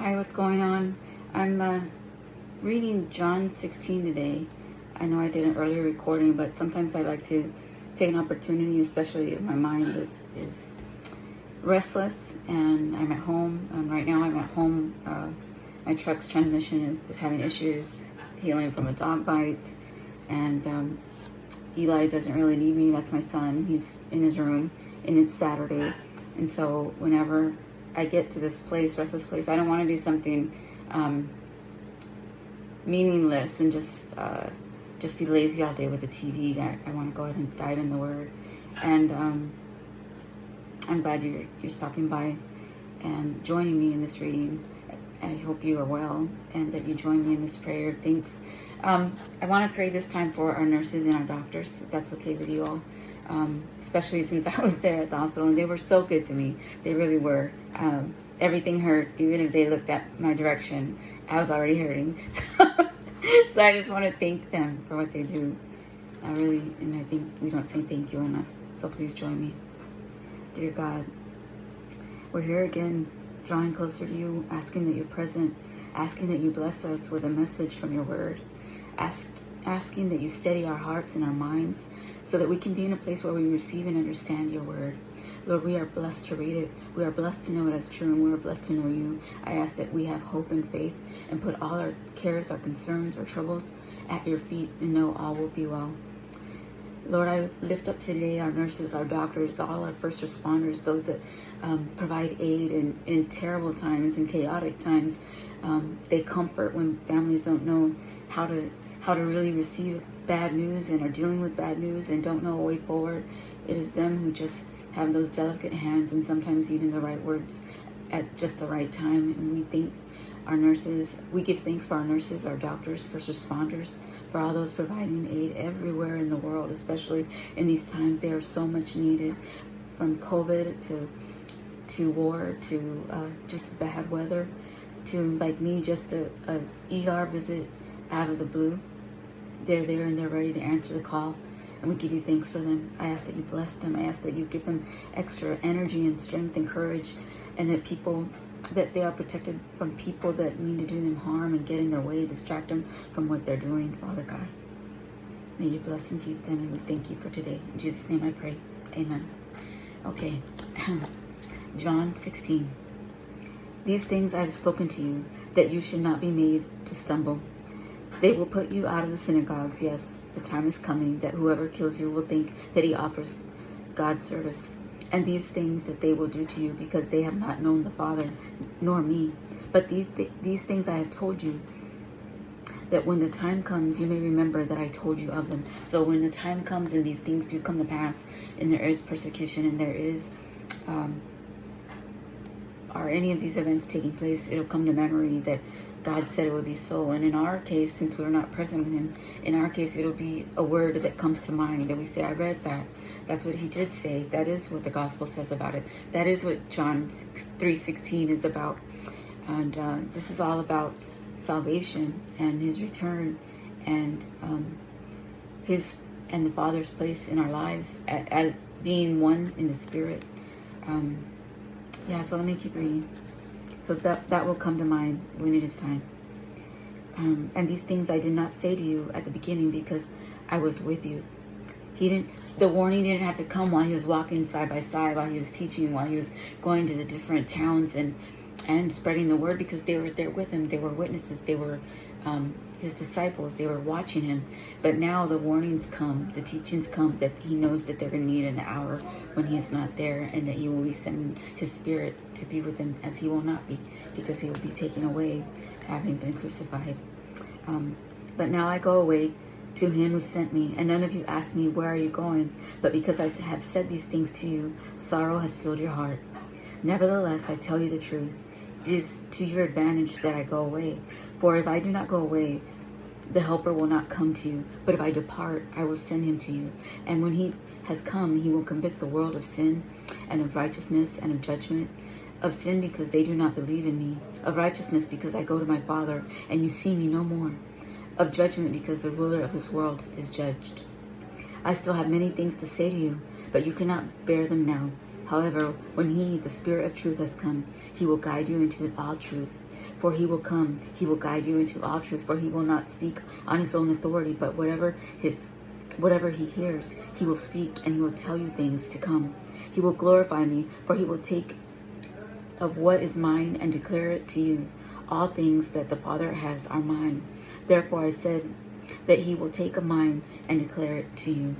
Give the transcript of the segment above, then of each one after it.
Hi, what's going on? I'm reading John 16 today. I know I did an earlier recording, but sometimes I like to take an opportunity, especially if my mind is restless and I'm at home. Right now I'm at home. My truck's transmission is having issues, healing from a dog bite. And Eli doesn't really need me. That's my son. He's in his room, and it's Saturday. And so whenever I get to this place, restless place, I don't want to do something meaningless and just be lazy all day with the TV. I want to go ahead and dive in the Word. And I'm glad you're stopping by and joining me in this reading. I hope you are well and that you join me in this prayer. Thanks. I want to pray this time for our nurses and our doctors, if that's okay with you all. Especially since I was there at the hospital and they were so good to me. They really were. Everything hurt, even if they looked at my direction. I was already hurting. So I just want to thank them for what they do. And I think we don't say thank you enough. So please join me. Dear God, we're here again, drawing closer to you, asking that you're present, asking that you bless us with a message from your word, asking that you steady our hearts and our minds so that we can be in a place where we receive and understand your word. Lord, we are blessed to read it. We are blessed to know it as true, and we are blessed to know you. I ask that we have hope and faith and put all our cares, our concerns, our troubles at your feet and know all will be well. Lord, I lift up today our nurses, our doctors, all our first responders, those that provide aid in terrible times and chaotic times. They comfort when families don't know how to really receive bad news and are dealing with bad news and don't know a way forward. It is them who just have those delicate hands and sometimes even the right words at just the right time. And we thank our nurses. We give thanks for our nurses, our doctors, first responders, for all those providing aid everywhere in the world, especially in these times. They are so much needed, from COVID to war to just bad weather to, like me, just a ER visit out of the blue. They're there and they're ready to answer the call, and we give you thanks for them. I ask that you bless them. I ask that you give them extra energy and strength and courage, and that they are protected from people that mean to do them harm and get in their way, distract them from what they're doing, Father God. May you bless and keep them, and we thank you for today. In Jesus' name I pray. Amen. Okay. John 16. These things I have spoken to you, that you should not be made to stumble. They will put you out of the synagogues. Yes, the time is coming that whoever kills you will think that he offers God's service. And these things that they will do to you, because they have not known the Father nor me. But these things I have told you, that when the time comes, you may remember that I told you of them. So when the time comes and these things do come to pass, and there is persecution, and there is are any of these events taking place, it'll come to memory that God said it would be so. And in our case, since we're not present with him, in our case, it'll be a word that comes to mind, that we say, I read that. That's what he did say. That is what the gospel says about it. That is what John 3:16 is about. And this is all about salvation and his return and his and the Father's place in our lives as being one in the Spirit. So let me keep reading. So that will come to mind when it is time. And these things I did not say to you at the beginning because I was with you. The warning didn't have to come while he was walking side by side, while he was teaching, while he was going to the different towns and spreading the word, because they were there with him. They were witnesses. They were his disciples. They were watching him. But now the warnings come, the teachings come, that he knows that they're going to need in the hour when he's not there, and that he will be sending his Spirit to be with them, as he will not be, because he will be taken away, having been crucified. But now I go away to him who sent me, and none of you ask me, where are you going? But because I have said these things to you, sorrow has filled your heart. Nevertheless, I tell you the truth. It is to your advantage that I go away. For if I do not go away, the Helper will not come to you. But if I depart, I will send him to you. And when he has come, he will convict the world of sin and of righteousness and of judgment. Of sin, because they do not believe in me. Of righteousness, because I go to my Father, and you see me no more. Of judgment, because the ruler of this world is judged. I still have many things to say to you, but you cannot bear them now. However, when he, the Spirit of truth, has come, he will guide you into all truth. For he will come, he will guide you into all truth, for he will not speak on his own authority, but whatever he hears, he will speak, and he will tell you things to come. He will glorify me, for he will take of what is mine and declare it to you. All things that the Father has are mine. Therefore I said that he will take of mine and declare it to you.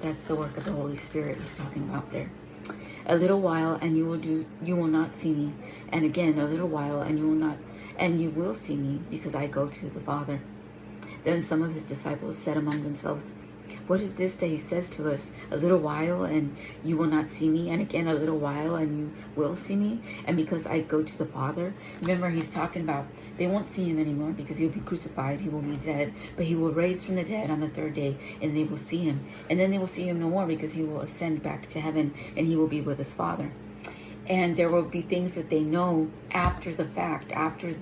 That's the work of the Holy Spirit he's talking about there. A little while and you will not see me. And again, a little while and you will see me, because I go to the Father. Then some of his disciples said among themselves, what is this that he says to us? A little while and you will not see me, and again a little while and you will see me, and because I go to the Father. Remember, he's talking about they won't see him anymore because he'll be crucified, he will be dead, but he will rise from the dead on the third day, and they will see him. And then they will see him no more, because he will ascend back to heaven and he will be with his Father. And there will be things that they know after the fact, after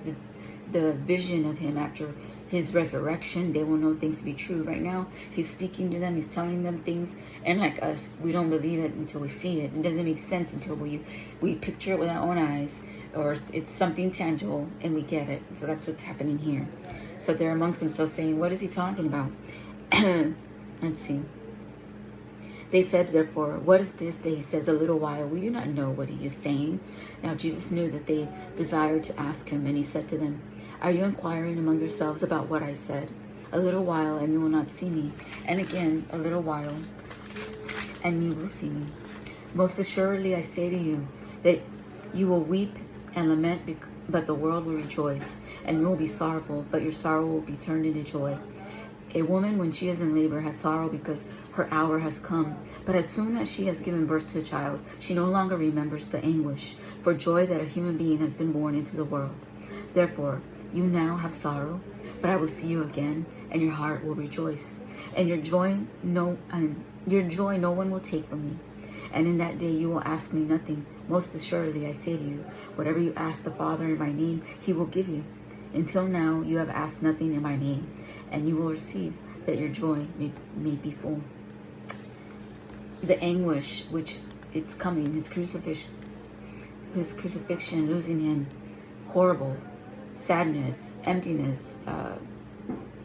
the vision of him, after his resurrection. They will know things to be true. Right now, he's speaking to them, he's telling them things, and like us, we don't believe it until we see it. It doesn't make sense until we picture it with our own eyes, or it's something tangible and we get it. So that's what's happening here. So they're amongst themselves saying, what is he talking about? Let's see. They said, therefore, what is this that he says, a little while? We do not know what he is saying. Now Jesus knew that they desired to ask him, and he said to them, are you inquiring among yourselves about what I said? A little while and you will not see me, and again a little while and you will see me. Most assuredly I say to you that you will weep and lament, but the world will rejoice, and you will be sorrowful, but your sorrow will be turned into joy. A woman, when she is in labor, has sorrow because her hour has come. But as soon as she has given birth to a child, she no longer remembers the anguish for joy that a human being has been born into the world. Therefore, you now have sorrow, but I will see you again, and your heart will rejoice, and your joy no one will take from you. And in that day you will ask me nothing. Most assuredly I say to you, whatever you ask the Father in my name, he will give you. Until now you have asked nothing in my name, and you will receive, that your joy may be full. The anguish which it's coming, his crucifixion, losing him, horrible. Sadness, emptiness,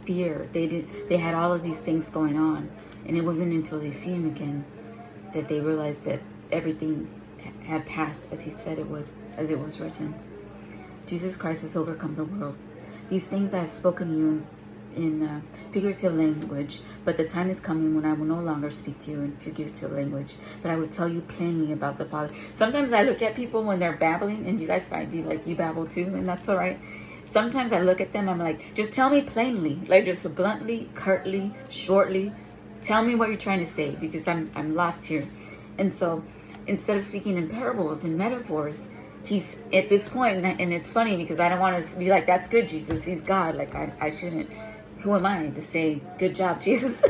fear. They had all of these things going on, and it wasn't until they see him again that they realized that everything had passed as he said it would, as it was written. Jesus Christ has overcome the world. These things I have spoken to you in figurative language, but the time is coming when I will no longer speak to you in figurative language, but I will tell you plainly about the Father. Sometimes I look at people when they're babbling, and you guys might be like, you babble too, and that's all right. Sometimes I look at them, I'm like, just tell me plainly, like just bluntly, curtly, shortly, tell me what you're trying to say, because I'm lost here. And so instead of speaking in parables and metaphors, he's at this point, and it's funny because I don't want to be like, that's good, Jesus, he's God, like I shouldn't. Who am I to say, good job, Jesus?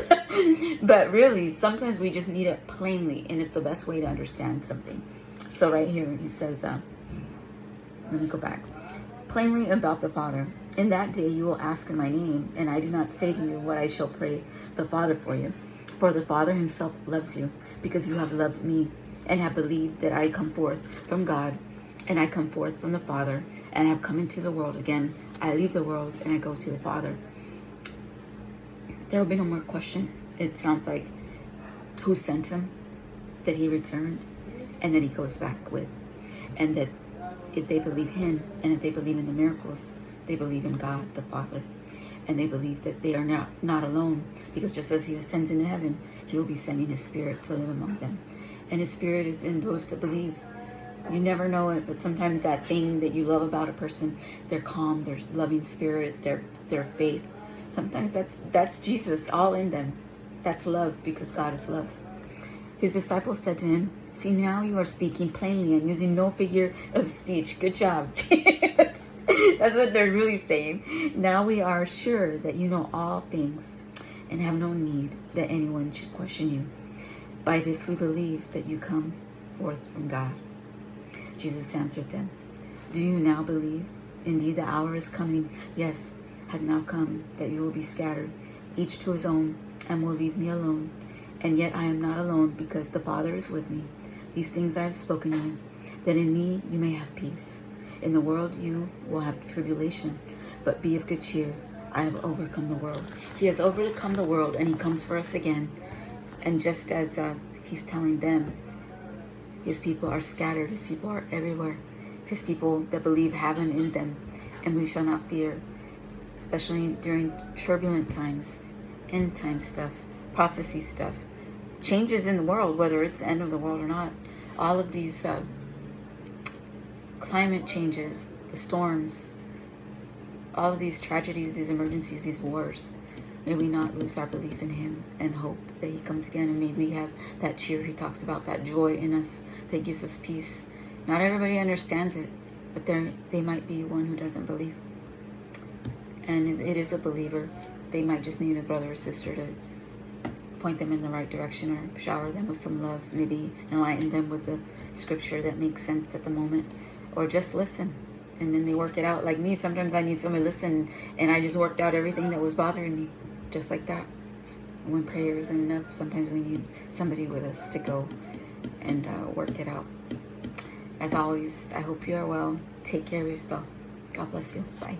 But really, sometimes we just need it plainly, and it's the best way to understand something. So right here, he says, let me go back. Plainly about the Father. In that day you will ask in my name, and I do not say to you what I shall pray the Father for you. For the Father himself loves you, because you have loved me, and have believed that I come forth from God, and I come forth from the Father, and have come into the world again. I leave the world, and I go to the Father. There will be no more question. It sounds like who sent him, that he returned, and that he goes back with. And that if they believe him, and if they believe in the miracles, they believe in God the Father. And they believe that they are not alone, because just as he ascends into heaven, he will be sending his Spirit to live among them. And his Spirit is in those that believe. You never know it, but sometimes that thing that you love about a person, their calm, their loving spirit, their faith, sometimes that's Jesus all in them. That's love, because God is love. His disciples said to him, see, now you are speaking plainly and using no figure of speech. Good job. That's what they're really saying. Now we are sure that you know all things and have no need that anyone should question you. By this we believe that you come forth from God. Jesus answered them, do you now believe? Indeed, the hour is coming, yes, has now come, that you will be scattered, each to his own, and will leave me alone. And yet I am not alone, because the Father is with me. These things I have spoken to you, that in me you may have peace. In the world you will have tribulation, but be of good cheer. I have overcome the world. He has overcome the world, and he comes for us again. And just as he's telling them, his people are scattered, his people are everywhere. His people that believe heaven in them, and we shall not fear, especially during turbulent times, end time stuff, prophecy stuff, changes in the world, whether it's the end of the world or not. All of these climate changes, the storms, all of these tragedies, these emergencies, these wars. May we not lose our belief in him and hope that he comes again. And may we have that cheer he talks about, that joy in us that gives us peace. Not everybody understands it, but they might be one who doesn't believe. And if it is a believer, they might just need a brother or sister to point them in the right direction, or shower them with some love, maybe enlighten them with the scripture that makes sense at the moment, or just listen. And then they work it out. Like me, sometimes I need somebody to listen, and I just worked out everything that was bothering me, just like that. When prayer isn't enough, sometimes we need somebody with us to go and work it out. As always, I hope you are well. Take care of yourself. God bless you. Bye.